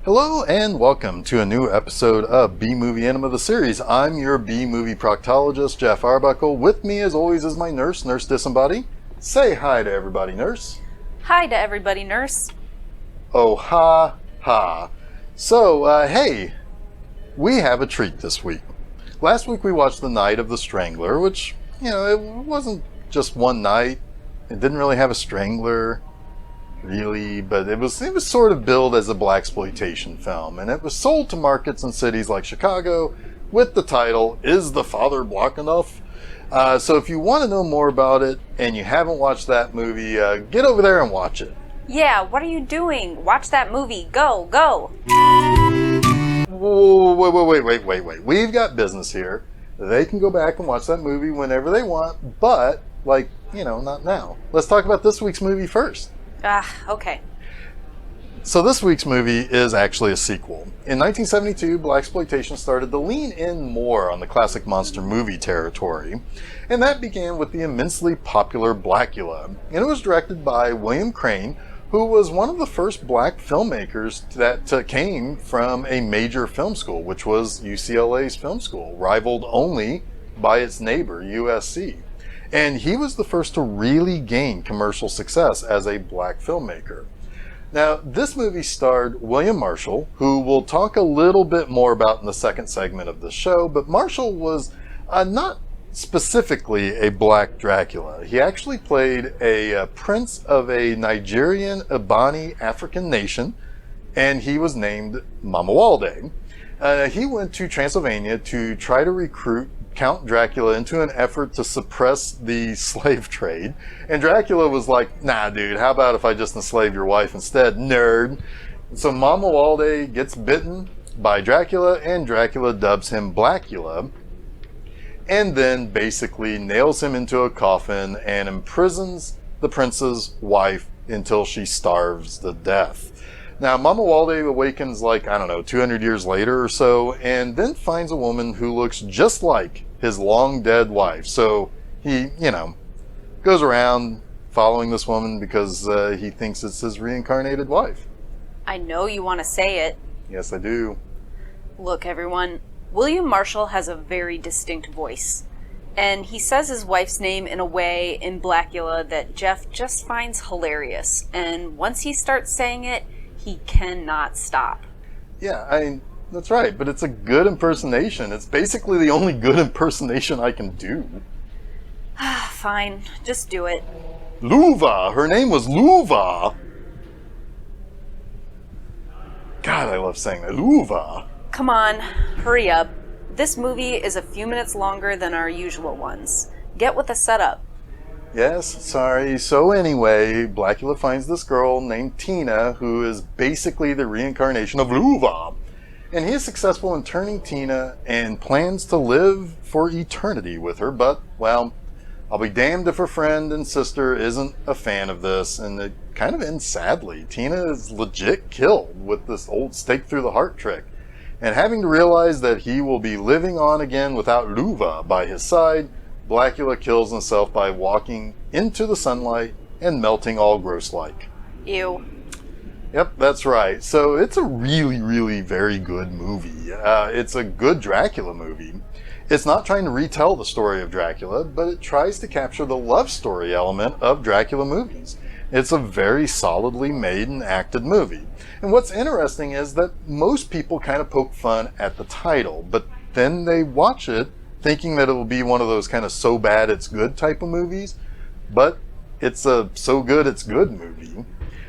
Hello and welcome to a new episode of B-Movie Enema the series. I'm your B-Movie proctologist, Jeff Arbuckle. With me as always is my nurse, Nurse Disembody. Say hi to everybody, Nurse. Hi to everybody, Nurse. Oh, ha, ha. So, hey, we have a treat this week. Last week we watched The Night of the Strangler, which, it wasn't just one night. It didn't really have a strangler, really, but it was sort of billed as a blaxploitation film, and it was sold to markets in cities like Chicago with the title, Is the Father Black Enough? So if you want to know more about it and you haven't watched that movie, get over there and watch it. Yeah, what are you doing? Watch that movie. Go, go. Whoa, wait. We've got business here. They can go back and watch that movie whenever they want, but, not now. Let's talk about this week's movie first. Okay. So this week's movie is actually a sequel. In 1972, blaxploitation started to lean in more on the classic monster movie territory, and that began with the immensely popular Blacula. And it was directed by William Crane, who was one of the first black filmmakers that came from a major film school, which was UCLA's film school, rivaled only by its neighbor, USC. And he was the first to really gain commercial success as a black filmmaker. Now, this movie starred William Marshall, who we'll talk a little bit more about in the second segment of the show, but Marshall was not specifically a black Dracula. He actually played a prince of a Nigerian Ibani African nation, and he was named Mamuwalde. He went to Transylvania to try to recruit Count Dracula into an effort to suppress the slave trade. And Dracula was like, nah, dude, how about if I just enslave your wife instead, nerd? So Mamuwalde gets bitten by Dracula, and Dracula dubs him Blacula, and then basically nails him into a coffin and imprisons the prince's wife until she starves to death. Now, Mamuwalde awakens 200 years later or so, and then finds a woman who looks just like his long-dead wife. So he, goes around following this woman because he thinks it's his reincarnated wife. I know you want to say it. Yes, I do. Look, everyone, William Marshall has a very distinct voice. And he says his wife's name in a way in Blacula that Jeff just finds hilarious. And once he starts saying it, he cannot stop. Yeah, that's right, but it's a good impersonation. It's basically the only good impersonation I can do. Fine, just do it. Luva! Her name was Luva! God, I love saying that. Luva! Come on, hurry up. This movie is a few minutes longer than our usual ones. Get with the setup. Yes, sorry. So anyway, Blacula finds this girl named Tina, who is basically the reincarnation of Luva. And he is successful in turning Tina and plans to live for eternity with her, but, well, I'll be damned if her friend and sister isn't a fan of this, and it kind of ends sadly. Tina is legit killed with this old stake through the heart trick. And having to realize that he will be living on again without Luva by his side, Blacula kills himself by walking into the sunlight and melting all gross-like. Ew. Yep, that's right. So it's a really, really very good movie. It's a good Dracula movie. It's not trying to retell the story of Dracula, but it tries to capture the love story element of Dracula movies. It's a very solidly made and acted movie. And what's interesting is that most people kind of poke fun at the title, but then they watch it thinking that it will be one of those kind of so bad it's good type of movies, but it's a so good it's good movie.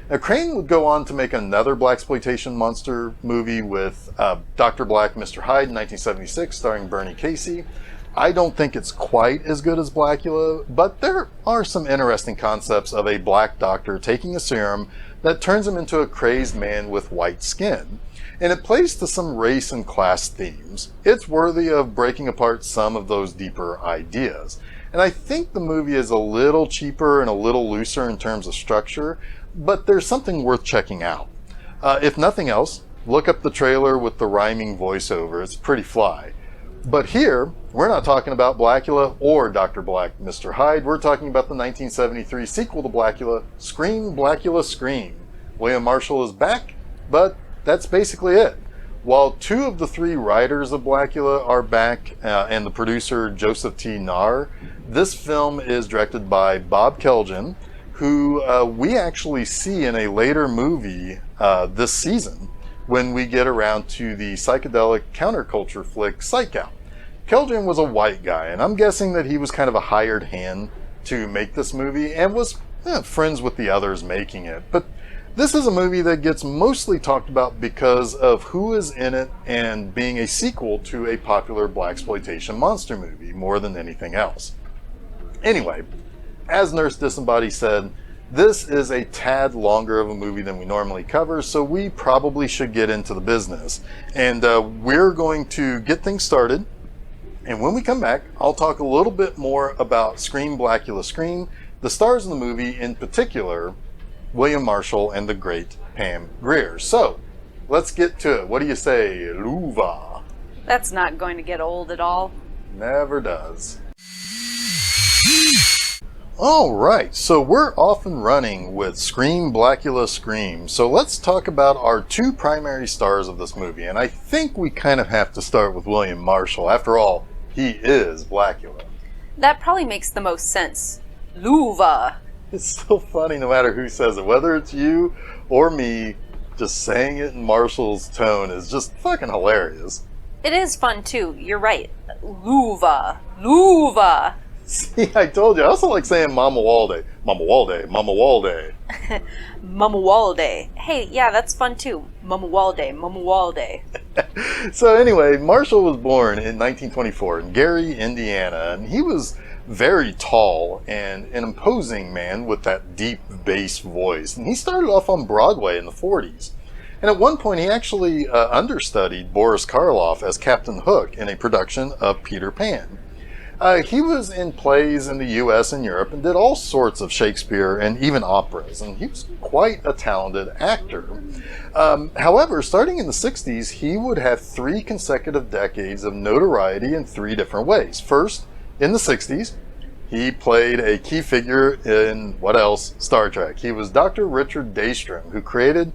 Now, Crane would go on to make another blaxploitation monster movie with Dr. Black, Mr. Hyde in 1976, starring Bernie Casey. I don't think it's quite as good as Blacula, but there are some interesting concepts of a black doctor taking a serum that turns him into a crazed man with white skin. And it plays to some race and class themes. It's worthy of breaking apart some of those deeper ideas. And I think the movie is a little cheaper and a little looser in terms of structure, but there's something worth checking out. If nothing else, look up the trailer with the rhyming voiceover. It's pretty fly. But here, We're not talking about Blacula or Dr. Black, Mr. Hyde. We're talking about the 1973 sequel to Blacula, Scream, Blacula, Scream. William Marshall is back, but that's basically it. While 2 of the 3 writers of Blacula are back, and the producer Joseph T. Nahr, this film is directed by Bob Keljan, who we actually see in a later movie this season when we get around to the psychedelic counterculture flick Psych Out. Keljan was a white guy, and I'm guessing that he was kind of a hired hand to make this movie and was friends with the others making it. But this is a movie that gets mostly talked about because of who is in it and being a sequel to a popular blaxploitation monster movie more than anything else. Anyway, as Nurse Disembodied said, this is a tad longer of a movie than we normally cover, so we probably should get into the business. And we're going to get things started. And when we come back, I'll talk a little bit more about Scream, Blacula, Scream, the stars in the movie, in particular, William Marshall and the great Pam Grier. So, let's get to it. What do you say, Luva? That's not going to get old at all. Never does. Alright, so we're off and running with Scream, Blacula, Scream. So let's talk about our 2 primary stars of this movie. And I think we kind of have to start with William Marshall. After all, he is Blacula. That probably makes the most sense. Luva. It's so funny no matter who says it. Whether it's you or me, just saying it in Marshall's tone is just fucking hilarious. It is fun too, you're right. Luva. Luva. See, I told you. I also like saying Mama Walde. Mama Walde. Mama Walde. Mama Walde. Hey, yeah, that's fun too. Mama Walde. Mama Walde. So anyway, Marshall was born in 1924 in Gary, Indiana, and he was very tall and an imposing man with that deep bass voice. And he started off on Broadway in the 40s. And at one point, he actually understudied Boris Karloff as Captain Hook in a production of Peter Pan. He was in plays in the US and Europe and did all sorts of Shakespeare and even operas, and he was quite a talented actor. However, starting in the 60s, he would have 3 consecutive decades of notoriety in 3 different ways. First, in the 60s, he played a key figure in, what else? Star Trek. He was Dr. Richard Daystrom, who created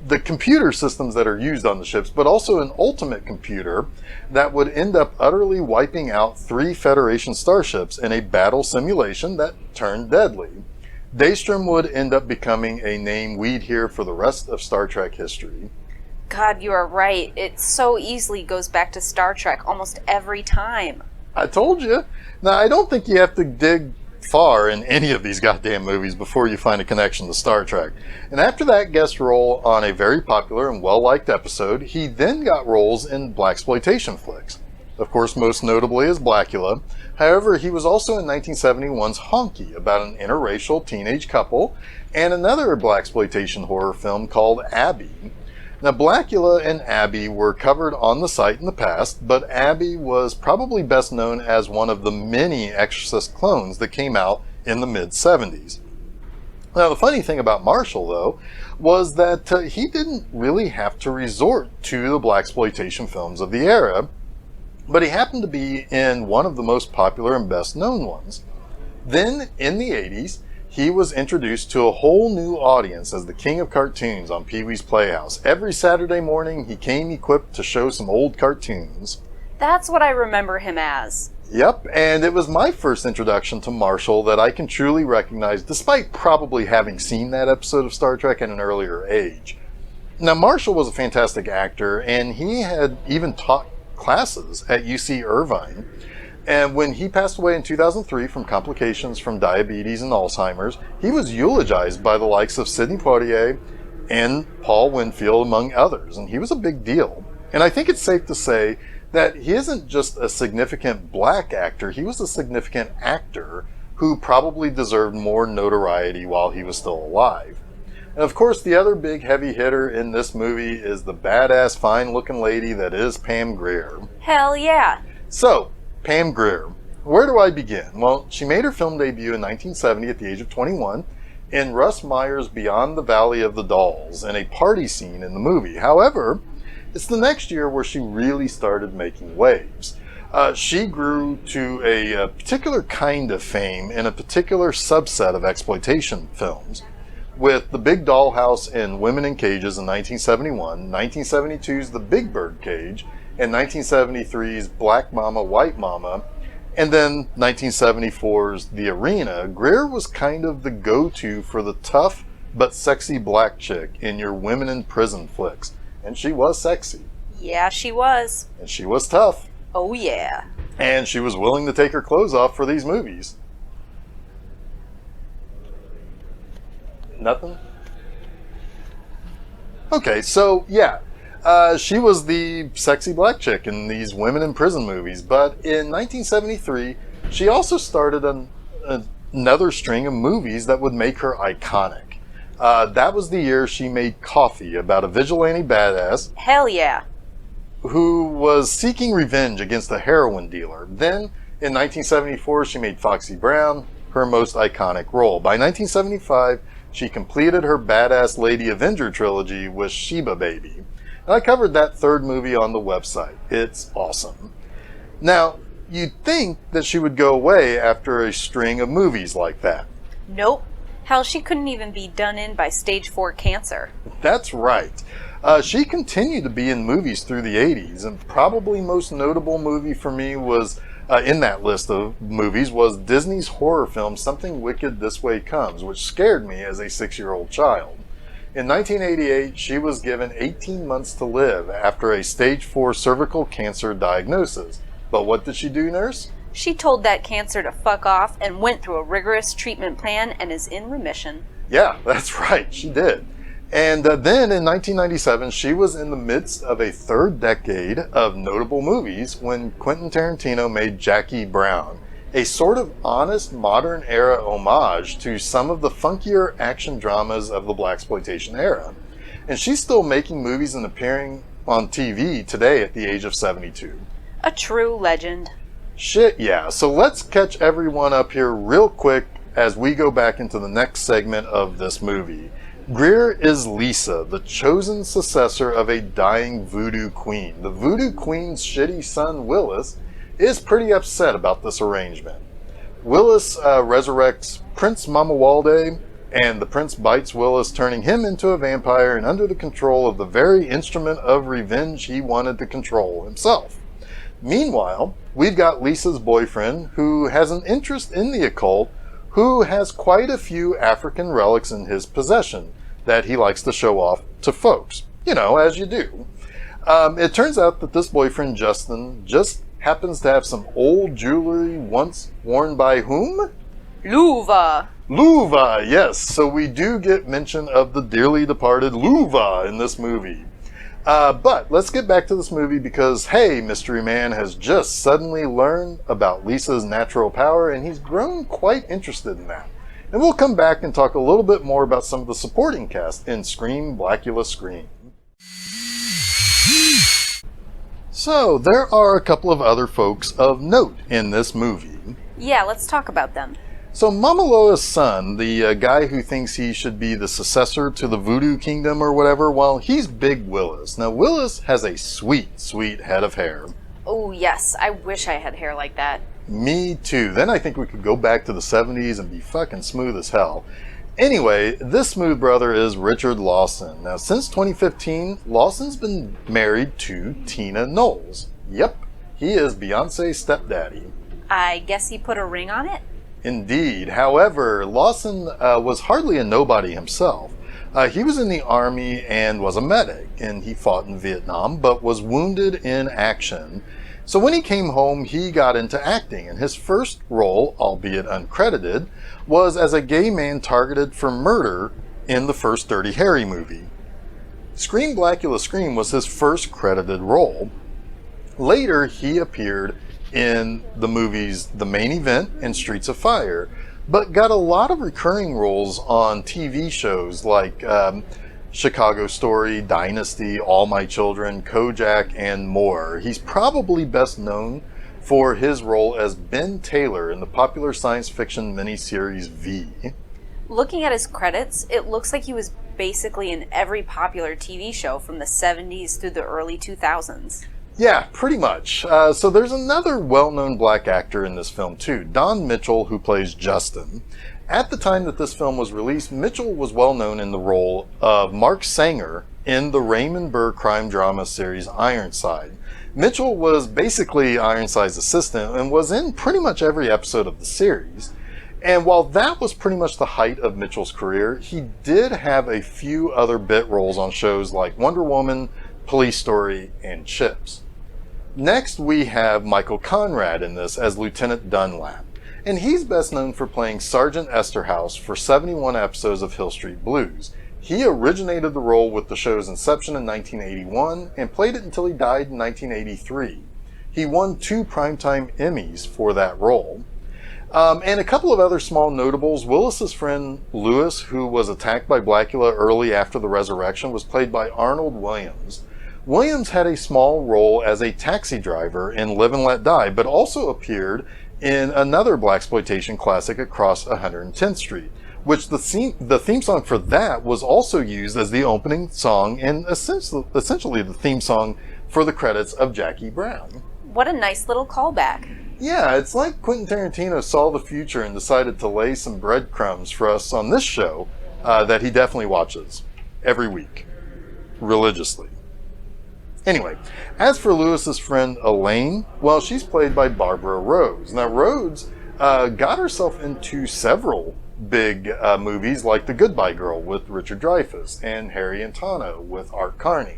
the computer systems that are used on the ships, but also an ultimate computer that would end up utterly wiping out 3 Federation starships in a battle simulation that turned deadly. Daystrom would end up becoming a name we'd hear for the rest of Star Trek history. God, you are right. It so easily goes back to Star Trek almost every time. I told you. Now, I don't think you have to dig far in any of these goddamn movies before you find a connection to Star Trek. And after that guest role on a very popular and well-liked episode, he then got roles in blaxploitation flicks. Of course, most notably as Blacula. However, he was also in 1971's Honky, about an interracial teenage couple, and another blaxploitation horror film called Abby. Now, Blacula and Abby were covered on the site in the past, but Abby was probably best known as one of the many Exorcist clones that came out in the mid-70s. Now, the funny thing about Marshall, though, was that he didn't really have to resort to the blaxploitation films of the era, but he happened to be in one of the most popular and best-known ones. Then, in the 80s, he was introduced to a whole new audience as the king of cartoons on Pee-wee's Playhouse. Every Saturday morning, he came equipped to show some old cartoons. That's what I remember him as. Yep, and it was my first introduction to Marshall that I can truly recognize, despite probably having seen that episode of Star Trek at an earlier age. Now, Marshall was a fantastic actor, and he had even taught classes at UC Irvine. And when he passed away in 2003 from complications from diabetes and Alzheimer's, he was eulogized by the likes of Sidney Poitier and Paul Winfield, among others, and he was a big deal. And I think it's safe to say that he isn't just a significant black actor, he was a significant actor who probably deserved more notoriety while he was still alive. And of course, the other big heavy hitter in this movie is the badass, fine-looking lady that is Pam Grier. Hell yeah. So, Pam Grier. Where do I begin? Well, she made her film debut in 1970 at the age of 21 in Russ Meyer's Beyond the Valley of the Dolls, in a party scene in the movie. However, it's the next year where she really started making waves. She grew to a particular kind of fame in a particular subset of exploitation films, with The Big Dollhouse and Women in Cages in 1971, 1972's The Big Bird Cage, and 1973's Black Mama, White Mama, and then 1974's The Arena. Greer was kind of the go-to for the tough but sexy black chick in your women in prison flicks. And she was sexy. Yeah, she was. And she was tough. Oh, yeah. And she was willing to take her clothes off for these movies. Nothing? Okay, so yeah. She was the sexy black chick in these women in prison movies. But in 1973, she also started another string of movies that would make her iconic. That was the year she made Coffee, about a vigilante badass. Hell yeah. Who was seeking revenge against a heroin dealer. Then, in 1974, she made Foxy Brown, her most iconic role. By 1975, she completed her Badass Lady Avenger trilogy with Sheba Baby. And I covered that third movie on the website. It's awesome. Now, you'd think that she would go away after a string of movies like that. Nope. Hell, she couldn't even be done in by stage 4 cancer. That's right. She continued to be in movies through the 80s, and probably most notable movie for me was, in that list of movies, was Disney's horror film Something Wicked This Way Comes, which scared me as a 6-year-old child. In 1988, she was given 18 months to live after a stage 4 cervical cancer diagnosis. But what did she do, nurse? She told that cancer to fuck off and went through a rigorous treatment plan and is in remission. Yeah, that's right, she did. And then in 1997, she was in the midst of a third decade of notable movies when Quentin Tarantino made Jackie Brown, a sort of honest modern era homage to some of the funkier action dramas of the blaxploitation era. And she's still making movies and appearing on TV today at the age of 72. A true legend. Shit, yeah. So let's catch everyone up here real quick as we go back into the next segment of this movie. Greer is Lisa, the chosen successor of a dying voodoo queen. The voodoo queen's shitty son, Willis, is pretty upset about this arrangement. Willis resurrects Prince Mamawalde, and the prince bites Willis, turning him into a vampire and under the control of the very instrument of revenge he wanted to control himself. Meanwhile, we've got Lisa's boyfriend, who has an interest in the occult, who has quite a few African relics in his possession that he likes to show off to folks. You know, as you do. It turns out that this boyfriend, Justin, just happens to have some old jewelry once worn by whom? Luva. Luva, yes. So we do get mention of the dearly departed Luva in this movie. But let's get back to this movie because, hey, Mystery Man has just suddenly learned about Lisa's natural power and he's grown quite interested in that. And we'll come back and talk a little bit more about some of the supporting cast in Scream, Blacula, Scream. So, there are a couple of other folks of note in this movie. Yeah, let's talk about them. So Mamaloa's son, the guy who thinks he should be the successor to the Voodoo Kingdom or whatever, well, he's Big Willis. Now, Willis has a sweet, sweet head of hair. Oh, yes. I wish I had hair like that. Me too. Then I think we could go back to the 70s and be fucking smooth as hell. Anyway, this smooth brother is Richard Lawson. Now, since 2015, Lawson's been married to Tina Knowles. Yep, he is Beyonce's stepdaddy. I guess he put a ring on it? Indeed. However, Lawson was hardly a nobody himself. He was in the army and was a medic, and he fought in Vietnam, but was wounded in action. So when he came home, he got into acting, and his first role, albeit uncredited, was as a gay man targeted for murder in the first Dirty Harry movie. Scream, Blacula, Scream was his first credited role. Later, he appeared in the movies The Main Event and Streets of Fire, but got a lot of recurring roles on TV shows like Chicago Story, Dynasty, All My Children, Kojak, and more. He's probably best known for his role as Ben Taylor in the popular science fiction miniseries V. Looking at his credits, it looks like he was basically in every popular TV show from the 70s through the early 2000s. Yeah, pretty much. So there's another well-known black actor in this film too, Don Mitchell, who plays Justin. At the time that this film was released, Mitchell was well known in the role of Mark Sanger in the Raymond Burr crime drama series Ironside. Mitchell was basically Ironside's assistant and was in pretty much every episode of the series. And while that was pretty much the height of Mitchell's career, he did have a few other bit roles on shows like Wonder Woman, Police Story, and Chips. Next, we have Michael Conrad in this as Lieutenant Dunlap, and he's best known for playing Sergeant Esterhouse for 71 episodes of Hill Street Blues. He originated the role with the show's inception in 1981 and played it until he died in 1983. He won 2 Primetime Emmys for that role. And a couple of other small notables. Willis's friend Lewis, who was attacked by Blacula early after the resurrection, was played by Arnold Williams. Williams had a small role as a taxi driver in Live and Let Die, but also appeared in another blaxploitation classic, Across 110th Street, which the theme song for that was also used as the opening song and essentially the theme song for the credits of Jackie Brown. What a nice little callback. Yeah, it's like Quentin Tarantino saw the future and decided to lay some breadcrumbs for us on this show that he definitely watches every week, religiously. Anyway, as for Lewis's friend Elaine, well, she's played by Barbara Rhodes. Now, Rhodes got herself into several big movies like The Goodbye Girl with Richard Dreyfuss and Harry and Tana with Art Carney.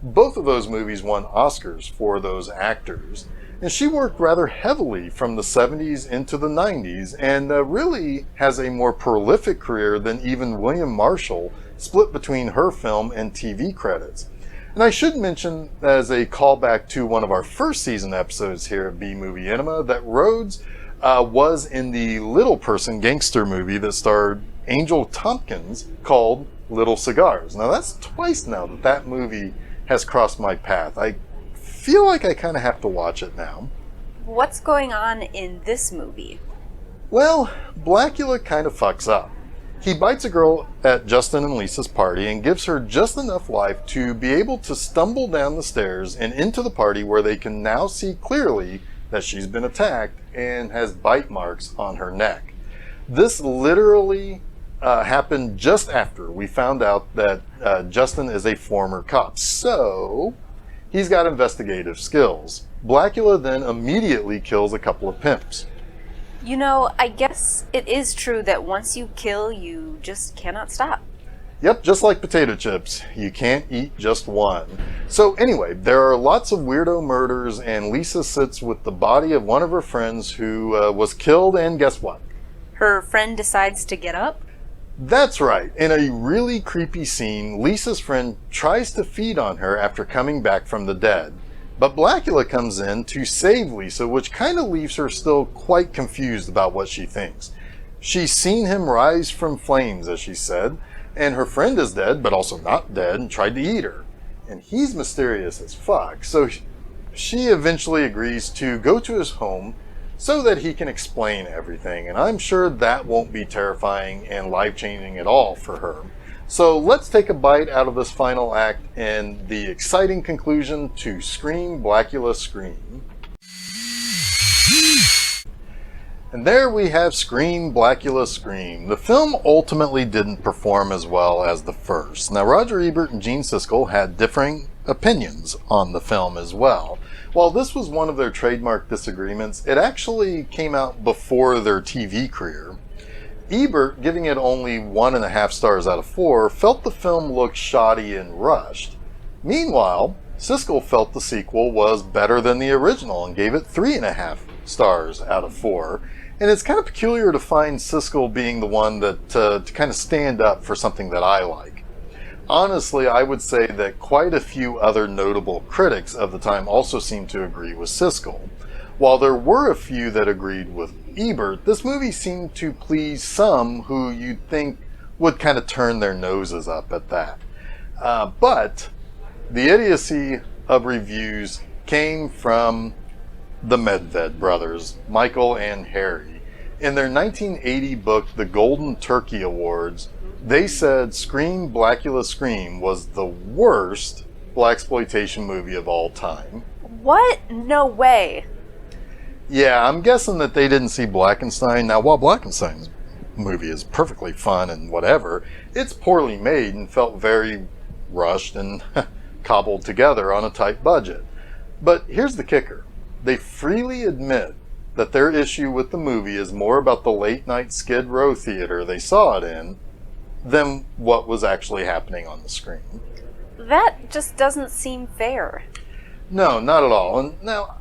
Both of those movies won Oscars for those actors. And she worked rather heavily from the 70s into the 90s and really has a more prolific career than even William Marshall, split between her film and TV credits. And I should mention, as a callback to one of our first season episodes here at B-Movie Enema, that Rhodes was in the Little Person gangster movie that starred Angel Tompkins called Little Cigars. Now that's twice now that movie has crossed my path. I feel like I kind of have to watch it now. What's going on in this movie? Well, Blacula kind of fucks up. He bites a girl at Justin and Lisa's party and gives her just enough life to be able to stumble down the stairs and into the party where they can now see clearly that she's been attacked and has bite marks on her neck. This literally happened just after we found out that Justin is a former cop. So he's got investigative skills. Blacula then immediately kills a couple of pimps. You know, I guess it is true that once you kill, you just cannot stop. Yep, just like potato chips. You can't eat just one. So anyway, there are lots of weirdo murders, and Lisa sits with the body of one of her friends who was killed, and guess what? Her friend decides to get up? That's right. In a really creepy scene, Lisa's friend tries to feed on her after coming back from the dead. But Blacula comes in to save Lisa, which kind of leaves her still quite confused about what she thinks. She's seen him rise from flames, as she said, and her friend is dead, but also not dead, and tried to eat her. And he's mysterious as fuck, so she eventually agrees to go to his home so that he can explain everything, and I'm sure that won't be terrifying and life-changing at all for her. So let's take a bite out of this final act and the exciting conclusion to Scream, Blacula, Scream. And there we have Scream, Blacula, Scream. The film ultimately didn't perform as well as the first. Now, Roger Ebert and Gene Siskel had differing opinions on the film as well. While this was one of their trademark disagreements, it actually came out before their TV career. Ebert, giving it only 1.5 stars out of 4, felt the film looked shoddy and rushed. Meanwhile, Siskel felt the sequel was better than the original and gave it 3.5 stars out of 4. And it's kind of peculiar to find Siskel being the one that to kind of stand up for something that I like. Honestly, I would say that quite a few other notable critics of the time also seemed to agree with Siskel. While there were a few that agreed with Ebert, this movie seemed to please some who you'd think would kind of turn their noses up at that. But the idiocy of reviews came from the Medved brothers, Michael and Harry. In their 1980 book, The Golden Turkey Awards, they said Scream, Blacula, Scream was the worst blaxploitation movie of all time. What? No way. Yeah, I'm guessing that they didn't see Blackenstein. Now, while Blackenstein's movie is perfectly fun and whatever, it's poorly made and felt very rushed and cobbled together on a tight budget. But here's the kicker. They freely admit that their issue with the movie is more about the late-night Skid Row theater they saw it in than what was actually happening on the screen. That just doesn't seem fair. No, not at all. And now,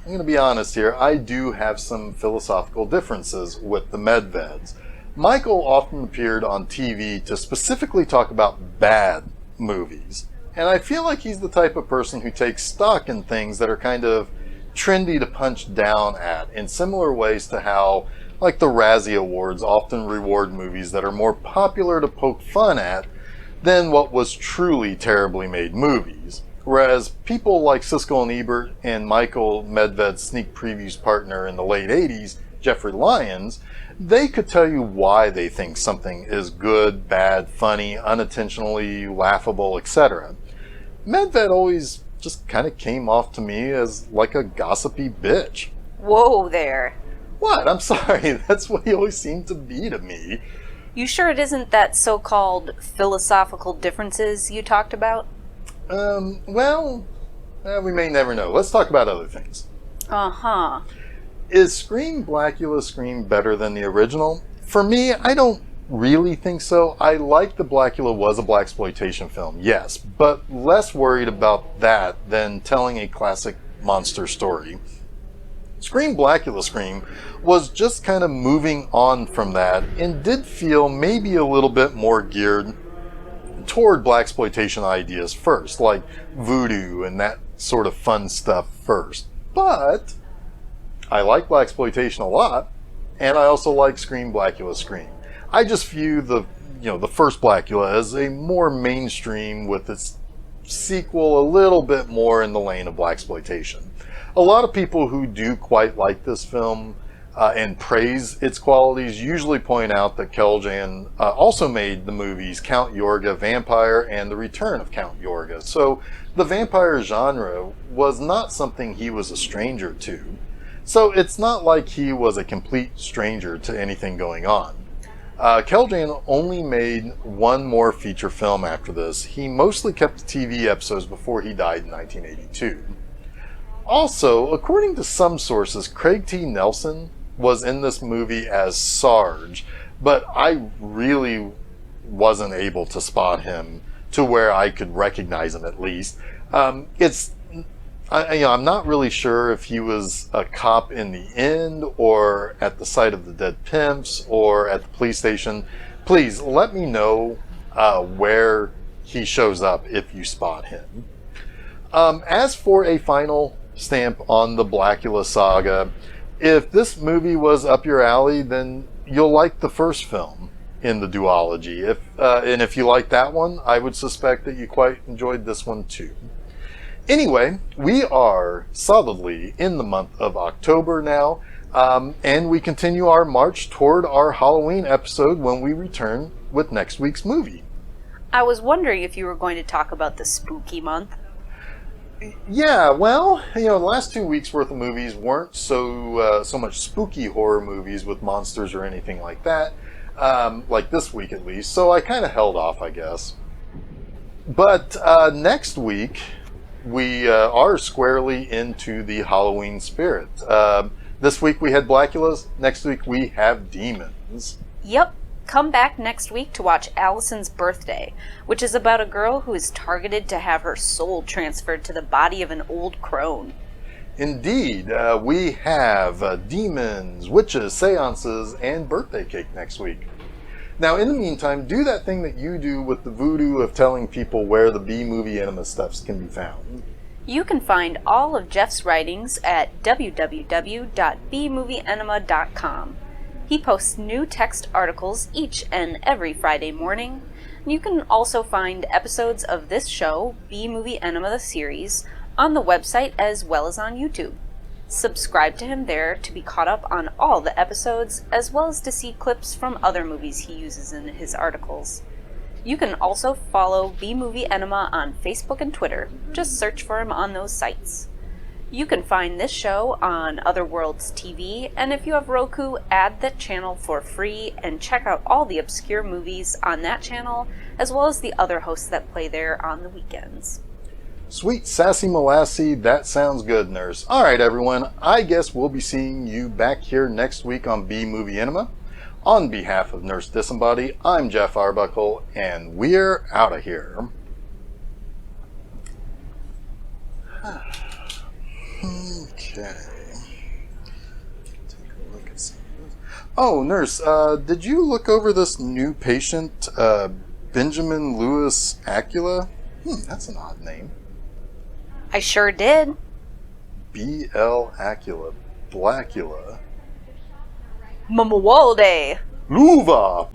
I'm going to be honest here, I do have some philosophical differences with the Medveds. Michael often appeared on TV to specifically talk about bad movies. And I feel like he's the type of person who takes stock in things that are kind of trendy to punch down at, in similar ways to how, like, the Razzie Awards often reward movies that are more popular to poke fun at than what was truly terribly made movies. Whereas people like Siskel and Ebert and Michael Medved's sneak previews partner in the late 80s, Jeffrey Lyons, they could tell you why they think something is good, bad, funny, unintentionally laughable, etc. Medved always just kind of came off to me as like a gossipy bitch. Whoa there. What? I'm sorry, that's what he always seemed to be to me. You sure it isn't that so-called philosophical differences you talked about? We may never know. Let's talk about other things. Uh-huh. Is Scream Blacula Scream better than the original? For me, I don't really think so. I like the Blacula was a blaxploitation film, yes, but less worried about that than telling a classic monster story. Scream Blacula Scream was just kind of moving on from that and did feel maybe a little bit more geared toward blaxploitation ideas first, like voodoo and that sort of fun stuff first. But I like blaxploitation a lot, and I also like Scream Blacula Scream. I just view the first Blacula as a more mainstream, with its sequel a little bit more in the lane of blaxploitation. A lot of people who do quite like this film and praise its qualities usually point out that Keljan also made the movies Count Yorga Vampire and The Return of Count Yorga. So the vampire genre was not something he was a stranger to. So it's not like he was a complete stranger to anything going on. Keljan only made one more feature film after this. He mostly kept the TV episodes before he died in 1982. Also, according to some sources, Craig T. Nelson was in this movie as Sarge, but I really wasn't able to spot him to where I could recognize him at least. I'm not really sure if he was a cop in the end or at the site of the dead pimps or at the police station. Please let me know where he shows up if you spot him. As for a final stamp on the Blacula saga, if this movie was up your alley, then you'll like the first film in the duology. If you like that one, I would suspect that you quite enjoyed this one too. Anyway, we are solidly in the month of October now, and we continue our march toward our Halloween episode when we return with next week's movie. I was wondering if you were going to talk about the spooky month. Yeah, well, the last 2 weeks worth of movies weren't so much spooky horror movies with monsters or anything like that, like this week at least, so I kind of held off, I guess. But next week, we are squarely into the Halloween spirit. This week we had Blaculas, next week we have demons. Yep. Come back next week to watch Allison's Birthday, which is about a girl who is targeted to have her soul transferred to the body of an old crone. Indeed, we have demons, witches, seances, and birthday cake next week. Now, in the meantime, do that thing that you do with the voodoo of telling people where the B-Movie Enema stuffs can be found. You can find all of Jeff's writings at www.bmovieenema.com. He posts new text articles each and every Friday morning. You can also find episodes of this show, B-Movie Enema the series, on the website as well as on YouTube. Subscribe to him there to be caught up on all the episodes, as well as to see clips from other movies he uses in his articles. You can also follow B-Movie Enema on Facebook and Twitter. Just search for him on those sites. You can find this show on OtherWorlds TV, and if you have Roku, add that channel for free and check out all the obscure movies on that channel, as well as the other hosts that play there on the weekends. Sweet sassy molassy, that sounds good, nurse. Alright everyone, I guess we'll be seeing you back here next week on B-Movie Enema. On behalf of Nurse Disembody, I'm Jeff Arbuckle, and we're out of here. Okay. Take a look at some of this. Oh, nurse, did you look over this new patient, Benjamin Louis Acula? That's an odd name. I sure did. B.L. Acula. Blacula. Mamawalde. Luva!